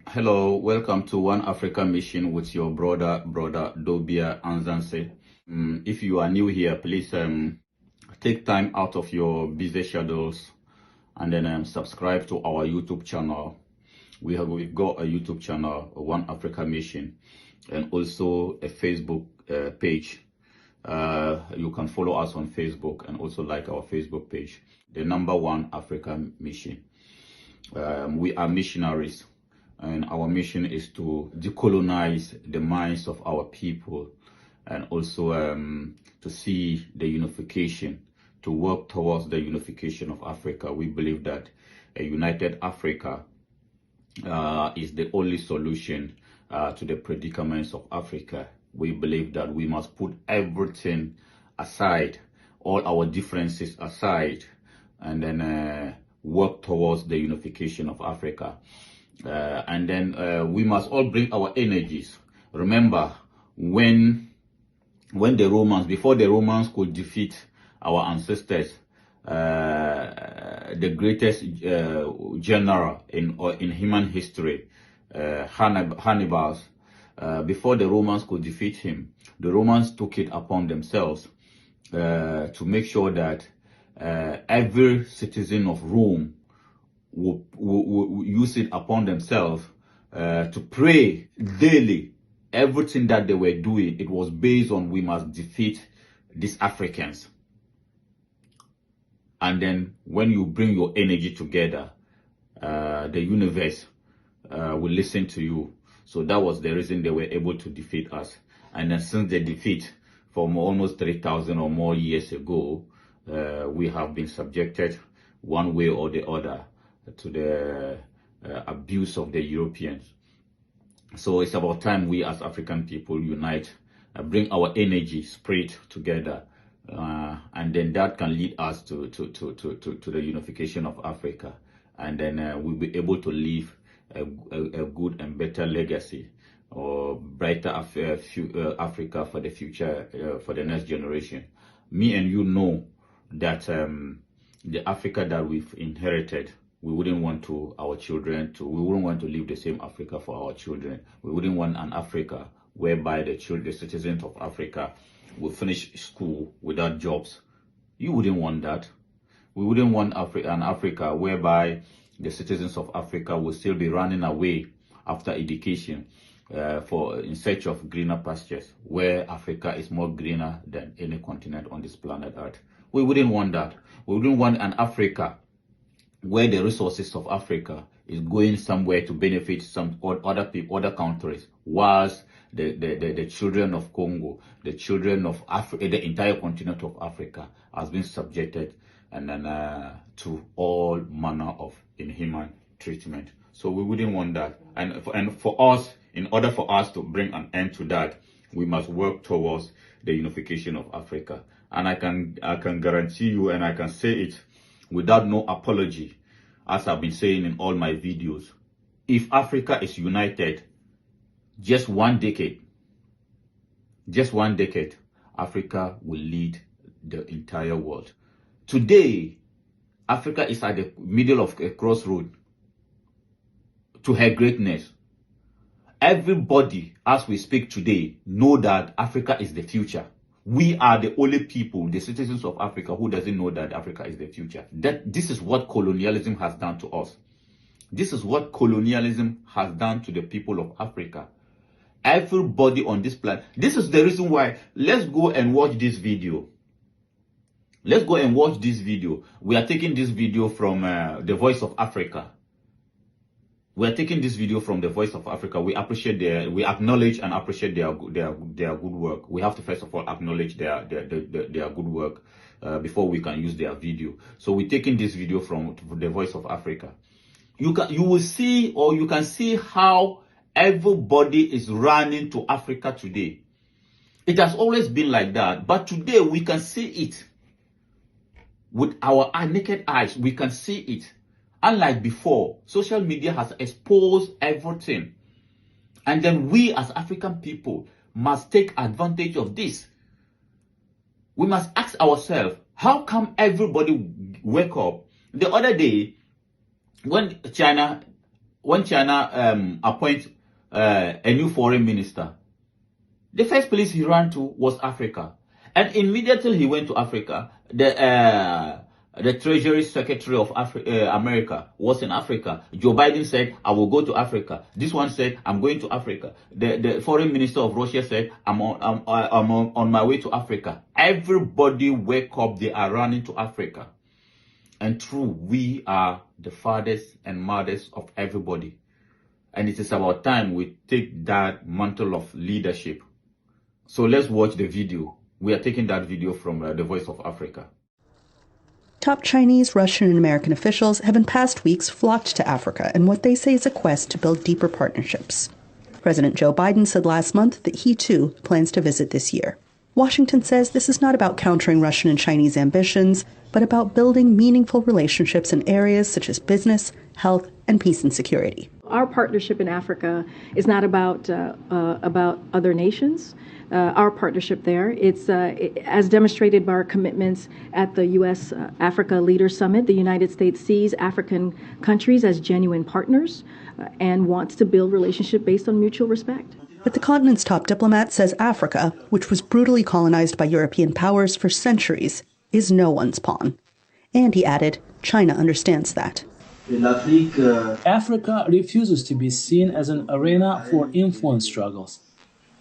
Hello, welcome to One Africa Mission with your brother Dobia Anzanse. If you are new here, please take time out of your busy schedules and then subscribe to our YouTube channel. We've got a YouTube channel, One Africa Mission, and also a Facebook page. You can follow us on Facebook and also like our Facebook page, the number One Africa Mission. We are missionaries, and our mission is to decolonize the minds of our people, and also to see the unification, to work towards the unification of Africa. We believe that a united Africa is the only solution to the predicaments of Africa. We believe that we must put everything aside, all our differences aside, and then work towards the unification of Africa. And then we must all bring our energies. Remember, when the Romans, before the Romans could defeat our ancestors, the greatest general in human history, Hannibal, before the Romans could defeat him, the Romans took it upon themselves to make sure that every citizen of Rome will use it upon themselves to pray daily. Everything that they were doing, it was based on we must defeat these Africans. And then when you bring your energy together, the universe will listen to you. So that was the reason they were able to defeat us. And then since the defeat from almost 3,000 or more years ago, we have been subjected one way or the other to the abuse of the Europeans. So it's about time we as African people unite, bring our energy, spirit together, and then that can lead us to the unification of Africa. And then we'll be able to leave a good and better legacy, or brighter Africa for the future, for the next generation. Me and you know that the Africa that we've inherited, we wouldn't want our children to, we wouldn't want to leave the same Africa for our children. We wouldn't want an Africa whereby the citizens of Africa will finish school without jobs. You wouldn't want that. We wouldn't want an Africa whereby the citizens of Africa will still be running away after education in search of greener pastures, where Africa is more greener than any continent on this planet Earth. We wouldn't want that. We wouldn't want an Africa where the resources of Africa is going somewhere to benefit some other people, other countries, whilst the children of Congo, the children of Africa, the entire continent of Africa has been subjected and then to all manner of inhuman treatment. So we wouldn't want that. And for us, in order for us to bring an end to that, we must work towards the unification of Africa. And I can guarantee you, and I can say it without no apology, as I've been saying in all my videos, if Africa is united, just one decade, Africa will lead the entire world. Today, Africa is at the middle of a crossroad to her greatness. Everybody, as we speak today, know that Africa is the future. We are the only people, the citizens of Africa, who doesn't know that Africa is the future. This is what colonialism has done to us. This is what colonialism has done to the people of Africa. Everybody on this planet. This is the reason why. Let's go and watch this video. Let's go and watch this video. We are taking this video from The Voice of Africa. We are taking this video from The Voice of Africa. We appreciate we acknowledge and appreciate their good work. We have to first of all acknowledge their good work before we can use their video. So we're taking this video from The Voice of Africa. You will see, or you can see how everybody is running to Africa today. It has always been like that, but today we can see it with our naked eyes. We can see it. Unlike before, social media has exposed everything. And then we as African people must take advantage of this. We must ask ourselves, how come everybody wake up? The other day, when China when China appoint a new foreign minister, the first place he ran to was Africa. And immediately he went to Africa, the Treasury Secretary of America was in Africa. Joe Biden said, I will go to Africa. This one said, I'm going to Africa. The foreign minister of Russia said, I'm on my way to Africa. Everybody wake up, they are running to Africa. And true, we are the fathers and mothers of everybody. And it is about time we take that mantle of leadership. So let's watch the video. We are taking that video from the Voice of Africa. Top Chinese, Russian, and American officials have in past weeks flocked to Africa in what they say is a quest to build deeper partnerships. President Joe Biden said last month that he, too, plans to visit this year. Washington says this is not about countering Russian and Chinese ambitions, but about building meaningful relationships in areas such as business, health, and peace and security. Our partnership in Africa is not about other nations. Our partnership there, it's as demonstrated by our commitments at the U.S. Africa Leaders Summit. The United States sees African countries as genuine partners and wants to build relationship based on mutual respect. But the continent's top diplomat says Africa, which was brutally colonized by European powers for centuries, is no one's pawn. And he added, China understands that. Africa refuses to be seen as an arena for influence struggles.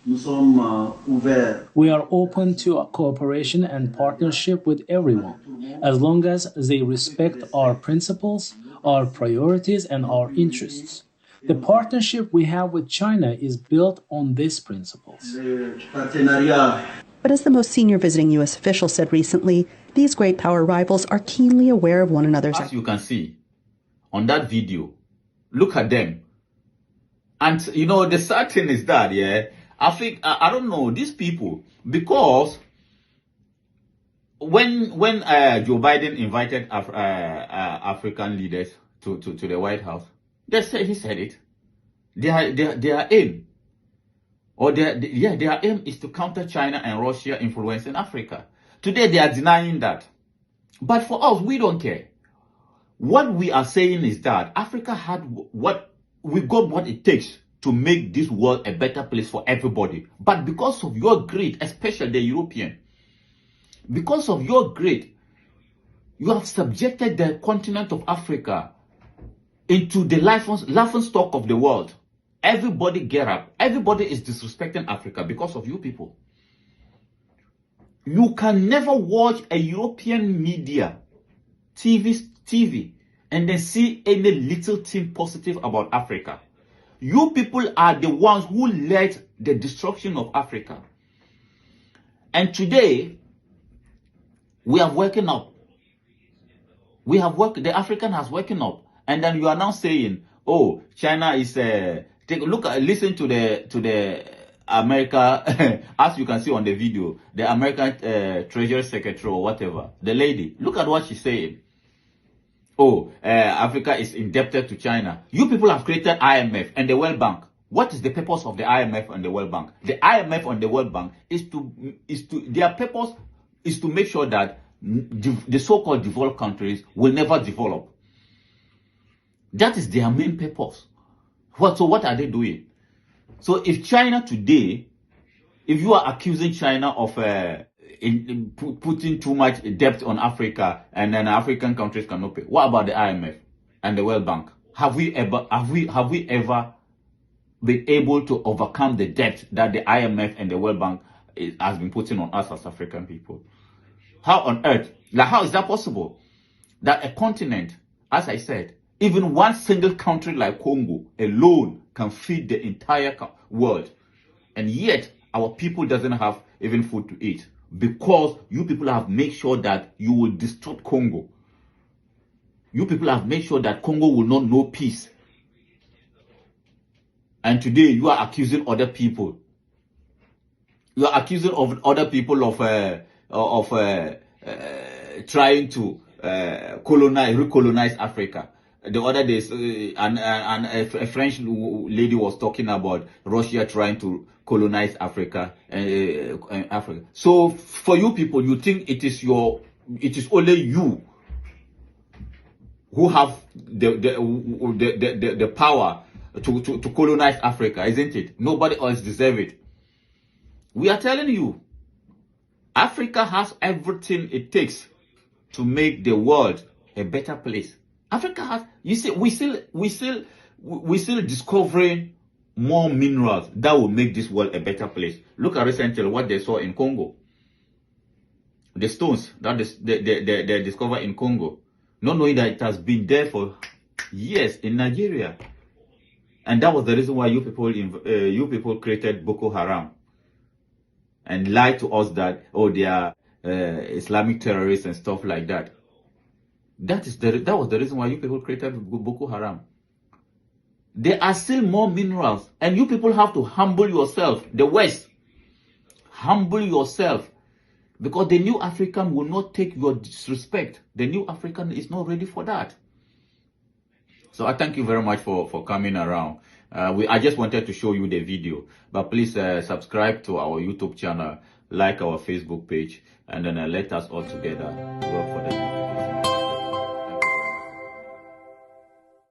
We are open to cooperation and partnership with everyone, as long as they respect our principles, our priorities, and our interests. The partnership we have with China is built on these principles. But as the most senior visiting U.S. official said recently, these great power rivals are keenly aware of one another's... As you can see on that video, look at them. And, you know, the sad thing is that, yeah, I don't know, these people, because when Joe Biden invited African leaders to the White House, he said it. Their aim, their aim is to counter China and Russia influence in Africa. Today they are denying that. But for us, we don't care. What we are saying is that Africa we got what it takes to make this world a better place for everybody. But because of your greed, especially the European, because of your greed, you have subjected the continent of Africa into the laughing stock of the world. Everybody get up. Everybody is disrespecting Africa because of you people. You can never watch a European media, TV, and then see any little thing positive about Africa. You people are the ones who led the destruction of Africa. And today, we are waking up. The African has woken up. And then you are now saying, oh, China is, listen to the America, as you can see on the video, the American Treasury Secretary or whatever, the lady, look at what she's saying. Oh, Africa is indebted to China. You people have created IMF and the World Bank. What is the purpose of the IMF and the World Bank? The IMF and the World Bank their purpose is to make sure that the so-called developed countries will never develop. That is their main purpose. So what are they doing? So if China today, if you are accusing China of putting too much debt on Africa and then African countries cannot pay, what about the IMF and the World Bank? Have we ever been able to overcome the debt that the IMF and the World Bank has been putting on us as African people? How on earth? Like, how is that possible? That a continent, as I said, even one single country like Congo alone can feed the entire world. And yet, our people doesn't have even food to eat. Because you people have made sure that you will destroy Congo. You people have made sure that Congo will not know peace. And today, you are accusing other people. You are accusing of other people of trying to recolonize Africa. The other days, a French lady was talking about Russia trying to colonize Africa. Africa. So for you people, you think it is only you who have the power to colonize Africa, isn't it? Nobody else deserves it. We are telling you, Africa has everything it takes to make the world a better place. Africa has, you see, we still discovering more minerals that will make this world a better place. Look at recently what they saw in Congo. The stones that they discovered in Congo, not knowing that it has been there for years in Nigeria. And that was the reason why you people created Boko Haram and lied to us that, oh, they are Islamic terrorists and stuff like that. That was the reason why you people created Boko Haram. There are still more minerals, and you people have to humble yourself. The West, humble yourself, because the new African will not take your disrespect. The new African is not ready for that. So I thank you very much for coming around. I just wanted to show you the video, but please subscribe to our YouTube channel, like our Facebook page, and then let us all together work for the